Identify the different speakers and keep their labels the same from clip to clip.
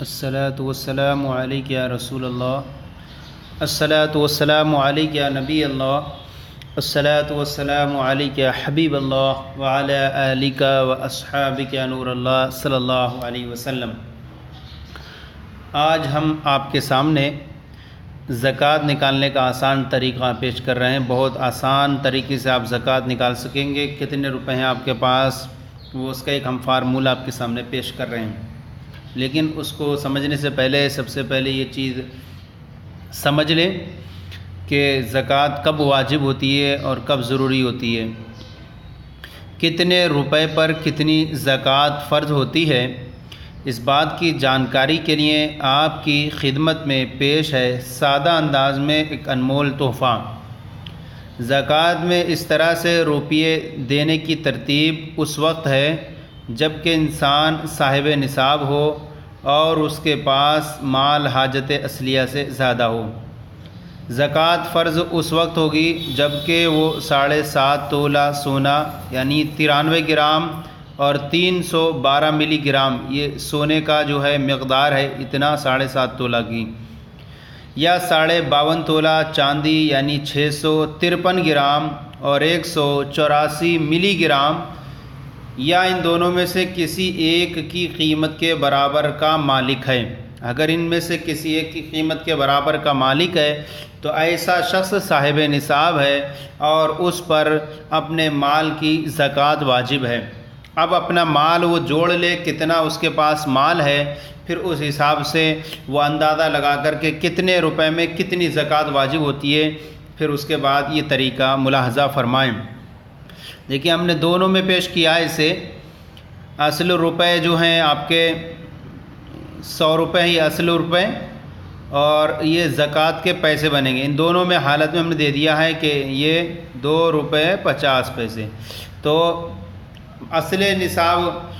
Speaker 1: अस्सलातु वस्सलामु अलैका या रसूलल्लाह, अस्सलातु वस्सलामु अलैका या नबी अल्लाह, अस्सलातु वस्सलामु अलैका या हबीब अल्लाह व अला आलिका व अस्हाबिका या नूर अल्लाह सल्लल्लाहु अलैहि वसल्लम। आज हम आपके सामने ज़कात निकालने का आसान तरीक़ा पेश कर रहे हैं। बहुत आसान तरीके से आप ज़कात निकाल सकेंगे। कितने रुपए हैं आपके पास, वो उसका एक हम फार्मूला आपके सामने पेश कर रहे हैं। लेकिन उसको समझने से पहले सबसे पहले ये चीज़ समझ लें कि ज़कात कब वाजिब होती है और कब ज़रूरी होती है। कितने रुपए पर कितनी ज़कात फ़र्ज़ होती है, इस बात की जानकारी के लिए आपकी खिदमत में पेश है सादा अंदाज में एक अनमोल तोहफ़ा। ज़कात में इस तरह से रुपये देने की तरतीब उस वक्त है जबकि इंसान साहिब निसाब हो और उसके पास माल हाजत असलिया से ज़्यादा हो। ज़कात फ़र्ज़ उस वक्त होगी जबकि वो 7.5 तोला सोना यानी 93 ग्राम और 312 मिलीग्राम ये सोने का जो है मकदार है, इतना 7.5 तोला की, या 52.5 तोला चांदी यानी 653 ग्राम और 184 मिलीग्राम, या इन दोनों में से किसी एक की कीमत के बराबर का मालिक है। अगर इनमें से किसी एक की कीमत के बराबर का मालिक है तो ऐसा शख्स साहिब निसाब है और उस पर अपने माल की ज़कात वाजिब है। अब अपना माल वो जोड़ ले कितना उसके पास माल है, फिर उस हिसाब से वो अंदाज़ा लगा करके कितने रुपए में कितनी ज़कात वाजिब होती है, फिर उसके बाद ये तरीक़ा मुलाहज़ा फ़रमाएँ। देखिए, हमने दोनों में पेश किया है इसे। असल रुपए जो हैं आपके 100 रुपये ही असल रुपए, और ये ज़कात के पैसे बनेंगे। इन दोनों में हालत में हमने दे दिया है कि ये 2 रुपये 50 पैसे। तो असल निसाब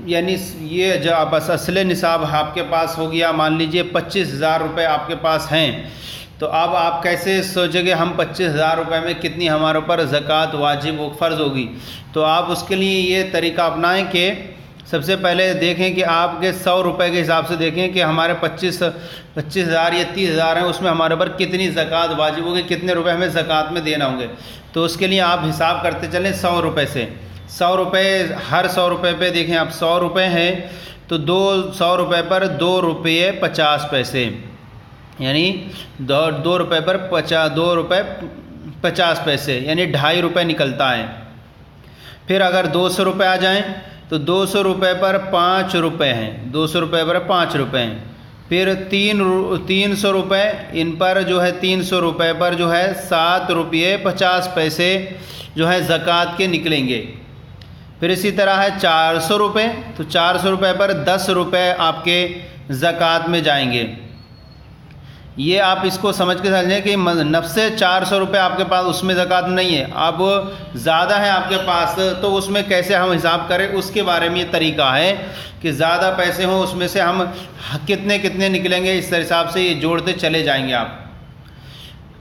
Speaker 1: यानी ये जो बस असल निसाब आपके पास हो गया, मान लीजिए 25,000 रुपये आपके पास हैं, तो अब आप कैसे सोचेंगे हम 25,000 रुपये में कितनी हमारे ऊपर ज़कात वाजिब फ़र्ज़ होगी। तो आप उसके लिए ये तरीका अपनाएं कि सबसे पहले देखें कि आपके 100 रुपये के हिसाब से देखें कि हमारे 25,000 या 30,000 हैं, उसमें हमारे ऊपर कितनी ज़कात वाजिब होगी, कितने रुपए हमें ज़कात में देना होंगे। तो उसके लिए आप हिसाब करते चलें 100 रुपये से। 100 रुपये हर 100 रुपये पे देखें, आप 100 रुपये हैं तो 100 रुपये पर 2 रुपये 50 पैसे, यानी 2 रुपये पर 2 रुपये 50 पैसे यानी 2.5 रुपये निकलता है। फिर अगर 200 रुपये आ जाएं तो 200 रुपये पर 5 रुपये हैं, 200 रुपये पर 5 रुपये हैं। फिर 300 रुपये, इन पर जो है 300 रुपये पर जो है 7 रुपये 50 पैसे जो है ज़कात के निकलेंगे। फिर इसी तरह है 400 रुपये, तो 400 रुपये पर 10 रुपये आपके ज़कात में जाएंगे। ये आप इसको समझ के समझें कि नफ्से 400 रुपये आपके पास उसमें ज़कात नहीं है, अब ज़्यादा है आपके पास, तो उसमें कैसे हम हिसाब करें उसके बारे में ये तरीका है कि ज़्यादा पैसे हों उसमें से हम कितने कितने निकलेंगे, इस हिसाब से ये जोड़ते चले जाएंगे आप।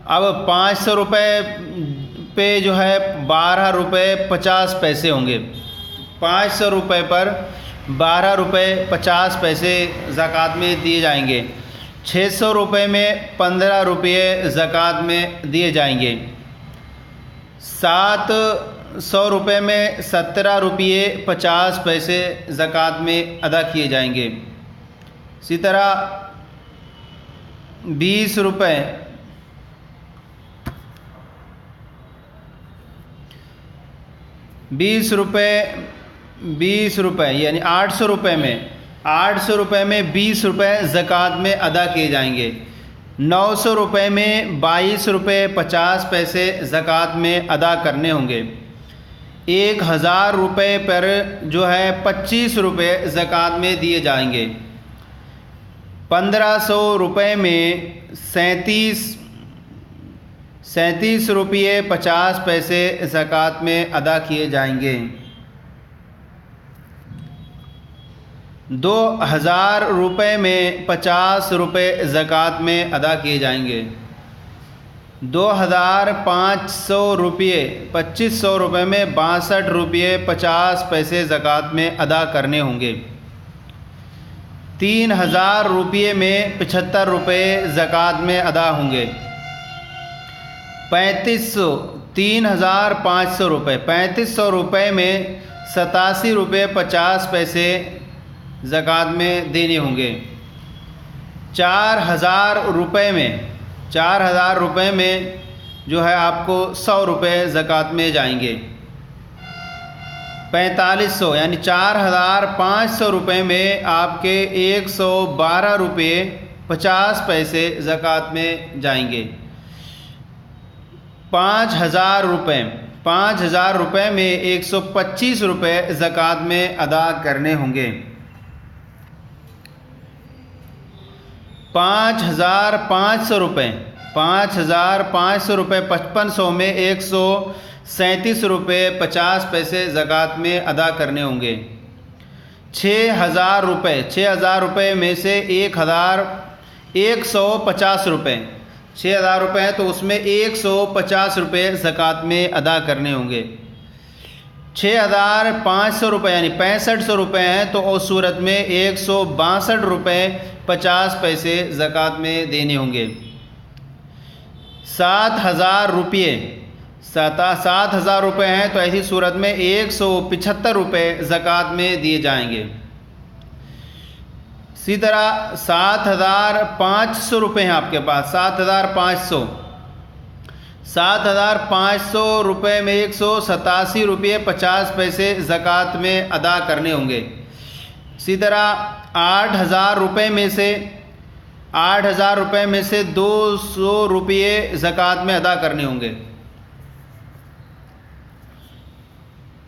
Speaker 1: अब 500 रुपये पे जो है 12 रुपये 50 पैसे होंगे। 500 रुपये पर 12 रुपये 50 पैसे ज़कात में दिए जाएंगे। 600 रुपये में 15 रुपये ज़कात में दिए जाएंगे। 700 रुपये में 17 रुपये 50 पैसे ज़कात में अदा किए जाएंगे। इसी तरह 20 रुपये, 20 रुपये यानी 800 रुपये में 20 रुपये ज़कात में अदा किए जाएंगे। 900 रुपये में 22 रुपये 50 पैसे ज़कात में अदा करने होंगे। 1000 रुपये पर जो है 25 रुपये ज़कात में दिए जाएंगे। 1500 रुपये में 37 रुपये 50 पैसे ज़कात में अदा किए जाएंगे। 2000 रुपये में 50 रुपये ज़कात में अदा किए जाएंगे। 2500 रुपये 2500 रुपये में 62 रुपये 50 पैसे ज़कात में अदा करने होंगे। 3,000 रुपये में 75 रुपये ज़कात में अदा होंगे। 3,500 रुपये, 3,500 रुपये में 87 रुपये 50 पैसे ज़कात में देने होंगे। 4,000 रुपये में जो है आपको 100 रुपये ज़कात में जाएंगे। 4,500 यानी 4,500 रुपये में आपके 112 रुपये 50 पैसे ज़कात में जाएंगे। 5,000 रुपये में 125 रुपये ज़कात में अदा करने होंगे। 5,500 रुपये 5500 में 137 रुपये 50 पैसे ज़कात में अदा करने होंगे। 6,000 रुपये में से 1,150 रुपये, 6,000 रुपये हैं तो उसमें 150 रुपये ज़कात में अदा करने होंगे। 6,500 रुपये यानी 6500 रुपये हैं तो उस सूरत में 162 रुपये 50 पैसे ज़कात में देने होंगे। 7,000 रुपये हैं तो ऐसी सूरत में 175 रुपये ज़कात में दिए जाएंगे। इसी तरह 7,500 रुपये हैं आपके पास। 7,500 रुपये में 187 रुपये 50 पैसे ज़कात में अदा करने होंगे। इसी तरह 8,000 रुपये में से 200 रुपये ज़कात में अदा करने होंगे।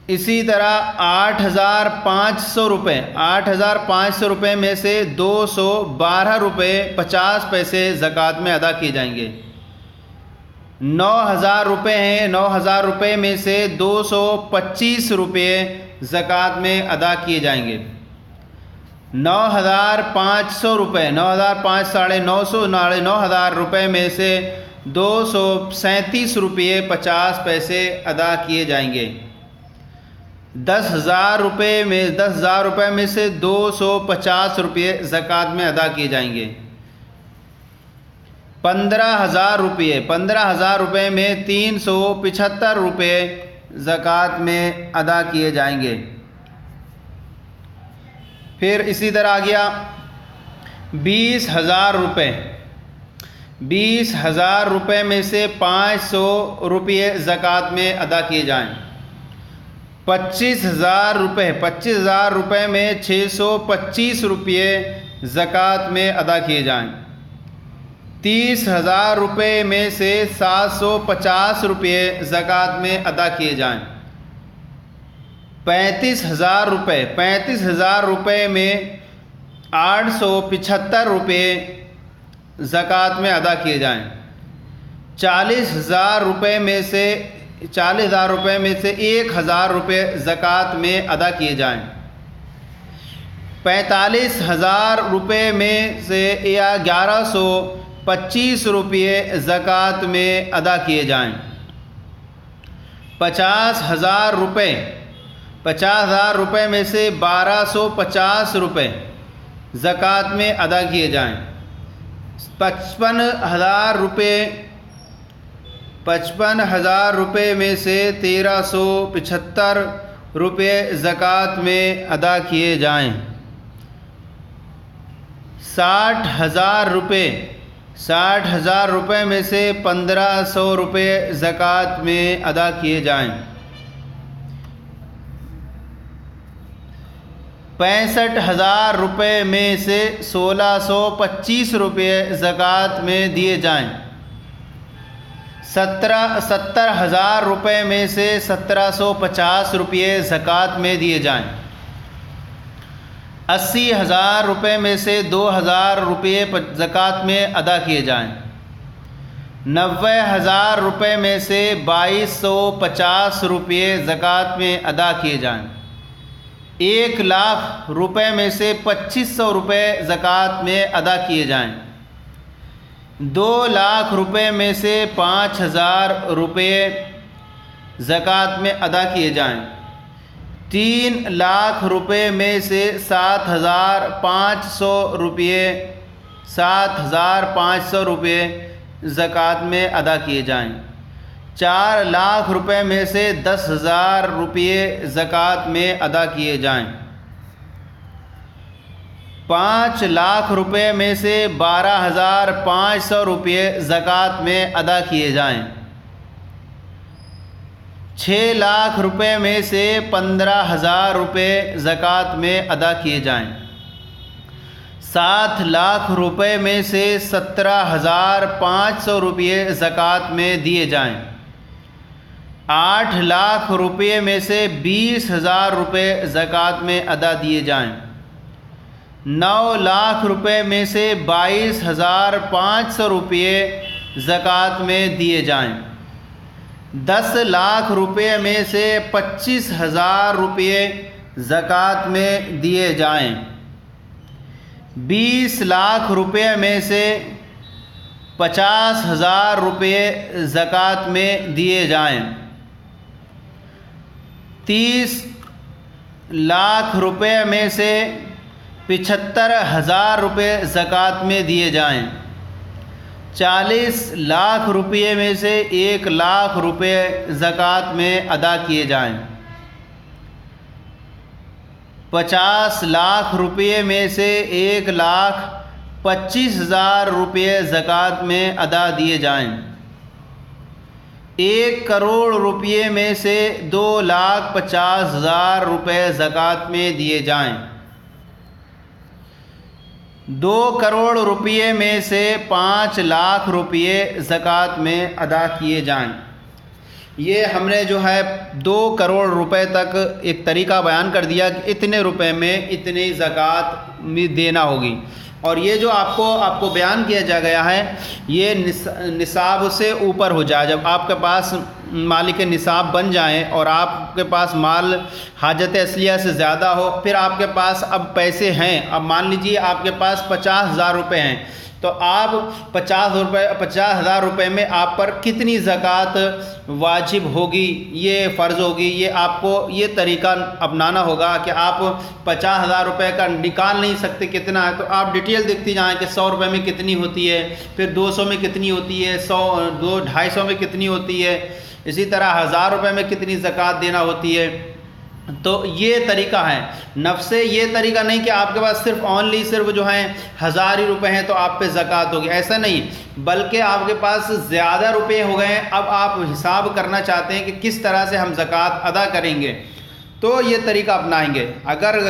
Speaker 1: इसी तरह 8,500 रुपये में से 212 रुपये 50 पैसे ज़कात में अदा किए जाएंगे। 9,000 रुपये हैं, 9,000 रुपये में से 225 रुपये ज़कात में अदा किए जाएंगे। 9,500 रुपये 9,500 रुपये में से 237 रुपये 50 पैसे अदा किए जाएंगे। 10,000 रुपये में से 250 रुपये ज़कात में अदा किए जाएंगे। 15,000 रुपये में 375 रुपये ज़कात में अदा किए जाएंगे। फिर इसी तरह आ गया 20,000 रुपये में से 500 रुपये ज़कात में अदा किए जाएं। 25,000 रुपये में 625 रुपये ज़कात में अदा किए जाएं। 30,000 रुपये में से 750 रुपये ज़कात में अदा किए जाएं। 35,000 रुपये में 875 रुपये ज़कात में अदा किए जाएं। 40,000 रुपये में से 1,000 रुपये ज़कात में अदा किए जाएं। 45,000 रुपये में से 1,125 रुपये ज़कात में अदा किए जाएं। 50,000 रुपये में से 1,250 रुपये ज़कात में अदा किए जाएं। 55,000 रुपये में से 1,375 रुपये ज़कात में अदा किए जाएं। 60,000 रुपये में से 1,500 रुपये ज़कात में अदा किए जाएं। 65,000 रुपये में से 1,625 रुपये ज़कात में दिए जाएं। 70,000 रुपये में से 1,750 रुपये ज़कात में दिए जाएं। 80,000 रुपये में से 2,000 रुपये ज़कात में अदा किए जाएं। 90,000 रुपये में से 2,250 रुपये ज़कात में अदा किए जाएं। 1,00,000 रुपये में से 2,500 रुपये ज़कात में अदा किए जाएं। 2,00,000 रुपये में से 5,000 रुपये ज़कात में अदा किए जाएं। 3 लाख रुपए में से 7,500 रुपये 7,500 रुपये ज़कात में अदा किए जाएं। 4 लाख रुपए में से 10,000 रुपये ज़कात में अदा किए जाएं। 5 लाख रुपए में से 12,500 रुपये ज़कात में अदा किए जाएं। 6 लाख रुपए में से 15,000 रुपये ज़कात में अदा किए जाएं। 7 लाख रुपए में से 17,500 रुपये ज़कात में दिए जाएं। 8 लाख रुपये में से 20,000 रुपये ज़कात में अदा दिए जाएं। 9 लाख रुपए में से 22,500 रुपये ज़कात में दिए जाएं। 10 लाख रुपये में से 25,000 रुपये ज़कात में दिए जाएं। 20 लाख रुपये में से 50,000 रुपये ज़कात में दिए जाएं। 30 लाख रुपये में से 75,000 रुपये ज़कात में दिए जाएं। 40 लाख रुपये में से 1 लाख रुपये ज़कात में अदा किए जाएं। 50 लाख रुपये में से 1,25,000 रुपये ज़कात में अदा दिए जाएं। 1 करोड़ रुपये में से 2,50,000 रुपये ज़कात में दिए जाएं। 2 करोड़ रुपये में से 5 लाख रुपये ज़कात में अदा किए जाएं। ये हमने जो है 2 करोड़ रुपए तक एक तरीका बयान कर दिया कि इतने रुपए में इतनी ज़कात देना होगी। और ये जो आपको बयान किया जा गया है ये निसाब से ऊपर हो जाए। जब आपके पास मालिक निसाब बन जाए और आपके पास माल हाजत असलिया से ज़्यादा हो, फिर आपके पास अब पैसे हैं, अब मान लीजिए आपके पास 50,000 रुपये हैं, तो आप 50,000 रुपये में आप पर कितनी ज़कात वाजिब होगी, ये फ़र्ज़ होगी, ये आपको ये तरीका अपनाना होगा कि आप 50,000 रुपये का निकाल नहीं सकते कितना है, तो आप डिटेल देखती जाएँ कि 100 रुपये में कितनी होती है, फिर 200 में कितनी होती है, 250 में कितनी होती है, इसी तरह 1,000 रुपये में कितनी ज़कात देना होती है। तो ये तरीका है। नफ्से ये तरीका नहीं कि आपके पास सिर्फ जो है 1,000 ही रुपये हैं तो आप पे ज़कात होगी, ऐसा नहीं, बल्कि आपके पास ज़्यादा रुपये हो गए हैं, अब आप हिसाब करना चाहते हैं कि किस तरह से हम ज़कात अदा करेंगे, तो ये तरीका अपनाएंगे। अगर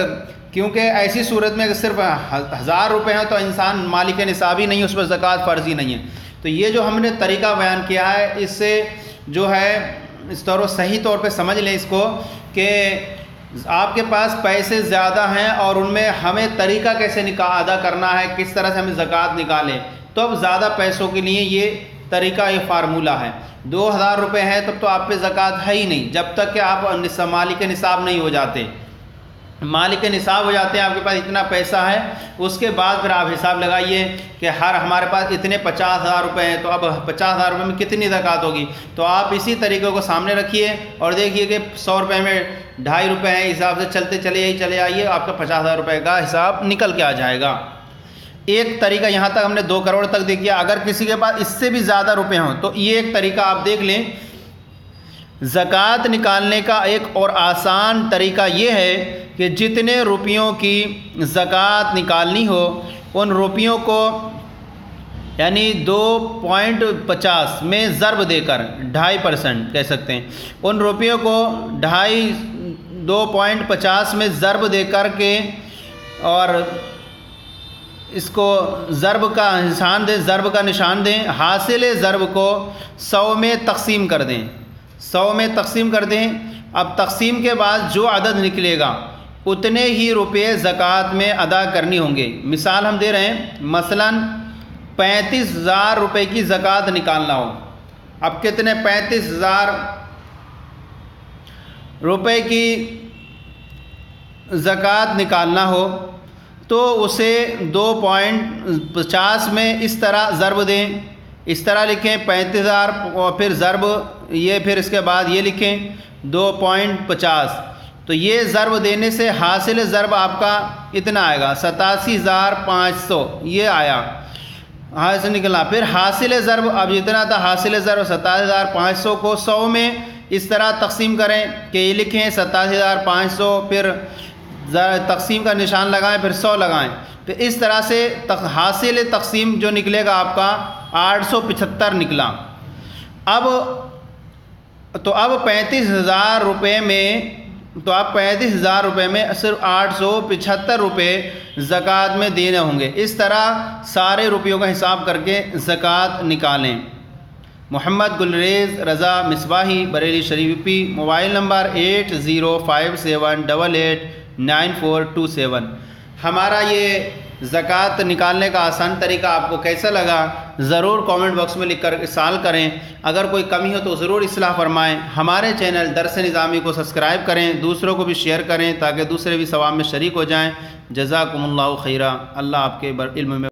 Speaker 1: क्योंकि ऐसी सूरत में अगर सिर्फ 1,000 रुपये हैं तो इंसान मालिक निसाबी नहीं, उस पर ज़कात फ़र्ज़ी नहीं है। तो ये जो हमने तरीका बयान किया है, इससे जो है इस तरह सही तौर पे समझ लें इसको कि आपके पास पैसे ज़्यादा हैं और उनमें हमें तरीका कैसे अदा करना है, किस तरह से हमें ज़कात निकालें। तो अब ज़्यादा पैसों के लिए ये तरीका, ये फार्मूला है। 2,000 रुपये हैं तब तो आप पे ज़कात है ही नहीं, जब तक कि आप मालिक निसाब नहीं हो जाते। मालिक निसाब हो जाते हैं, आपके पास इतना पैसा है, उसके बाद फिर आप हिसाब लगाइए कि हमारे पास इतने 50,000 रुपये हैं, तो अब 50,000 रुपये में कितनी ज़कात होगी। तो आप इसी तरीके को सामने रखिए और देखिए कि 100 रुपये में 2.5 रुपये हैं, हिसाब से चले आइए, आपका 50,000 रुपये का हिसाब निकल के आ जाएगा। एक तरीका यहाँ तक हमने 2 करोड़ तक देख लिया। अगर किसी के पास इससे भी ज़्यादा रुपये हों तो ये एक तरीका आप देख लें। ज़कात निकालने का एक और आसान तरीका ये है कि जितने रुपयों की ज़कात निकालनी हो उन रुपयों को यानी 2.50 में ज़रब देकर 2.5% कह सकते हैं, उन रुपयों को 2.50 में ज़रब देकर के और इसको ज़रब का निशान दें, हासिल ज़रब को 100 में तकसीम कर दें, 100 में तकसीम कर दें। अब तकसीम के बाद जो अदद निकलेगा उतने ही रुपये ज़कात में अदा करनी होंगे। मिसाल हम दे रहे हैं, मसलन 35,000 रुपये की ज़कात निकालना हो। अब कितने 35,000 रुपये की ज़कात निकालना हो तो उसे 2.50 में इस तरह ज़रब दें, इस तरह लिखें 35,000 और फिर ज़रब ये, फिर इसके बाद ये लिखें 2.50, तो ये ज़रब देने से हासिल ज़रब आपका इतना आएगा 87,500, ये आया हासिल निकला। फिर हासिल ज़रब, अब जितना था हासिल ज़रब 87,500 को 100 में इस तरह तकसीम करें कि ये लिखें 87,500, फिर तकसीम का निशान लगाएं, फिर 100 लगाएं। तो इस तरह से हासिल तकसीम जो निकलेगा आपका 875 निकला। अब 35,000 रुपये में, तो आप 35,000 रुपये में सिर्फ 875 रुपये ज़कात में देने होंगे। इस तरह सारे रुपयों का हिसाब करके ज़कात निकालें। मोहम्मद गुलरेज़ रज़ा मिसबाही, बरेली शरीफ पी, मोबाइल नंबर 8057889427। हमारा ये ज़कात निकालने का आसान तरीका आपको कैसा लगा ज़रूर कमेंट बॉक्स में लिख कर सवाल करें। अगर कोई कमी हो तो ज़रूर इस्लाह फरमाएँ। हमारे चैनल दर्स निज़ामी को सब्सक्राइब करें, दूसरों को भी शेयर करें ताकि दूसरे भी सवाब में शरीक हो जाएँ। जज़ाकुमुल्लाहु खैरा। अल्लाह आपके इल्म में